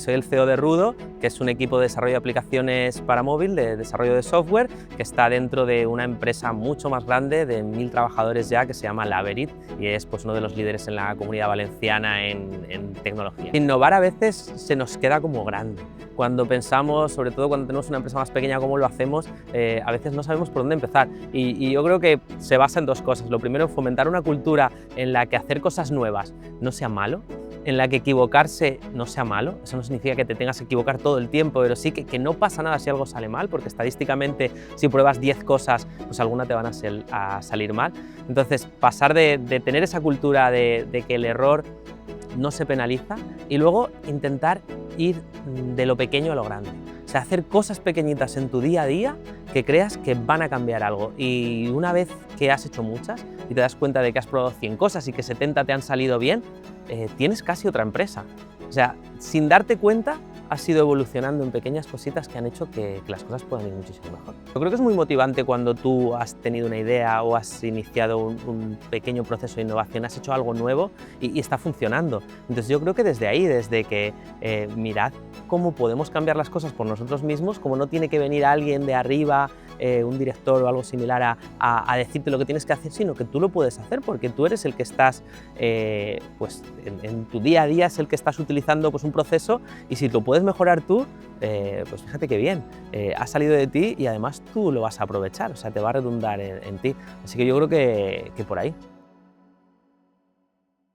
soy el CEO de Rudo, que es un equipo de desarrollo de aplicaciones para móvil, de desarrollo de software, que está dentro de una empresa mucho más grande de 1000 trabajadores ya, que se llama Laverit, y es pues, uno de los líderes en la comunidad valenciana en tecnología. Innovar a veces se nos queda como grande. Cuando pensamos, sobre todo cuando tenemos una empresa más pequeña, cómo lo hacemos, a veces no sabemos por dónde empezar. Y yo creo que se basa en dos cosas. Lo primero, fomentar una cultura en la que hacer cosas nuevas no sea malo, en la que equivocarse no sea malo. Eso no significa que te tengas que equivocar todo el tiempo, pero sí que no pasa nada si algo sale mal, porque estadísticamente si pruebas 10 cosas, pues alguna te van a salir mal. Entonces, pasar de tener esa cultura de que el error no se penaliza y luego intentar ir de lo pequeño a lo grande. O sea, hacer cosas pequeñitas en tu día a día que creas que van a cambiar algo. Y una vez que has hecho muchas y te das cuenta de que has probado 100 cosas y que 70 te han salido bien, tienes casi otra empresa. O sea, sin darte cuenta, has ido evolucionando en pequeñas cositas que han hecho que las cosas puedan ir muchísimo mejor. Yo creo que es muy motivante cuando tú has tenido una idea o has iniciado un pequeño proceso de innovación, has hecho algo nuevo y está funcionando. Entonces yo creo que desde ahí, desde que mirad cómo podemos cambiar las cosas por nosotros mismos, como no tiene que venir alguien de arriba, un director o algo similar a decirte lo que tienes que hacer, sino que tú lo puedes hacer porque tú eres el que estás, pues en tu día a día es el que estás utilizando pues, un proceso y si lo puedes mejorar tú, pues fíjate qué bien, ha salido de ti y además tú lo vas a aprovechar, o sea, te va a redundar en ti. Así que yo creo que por ahí.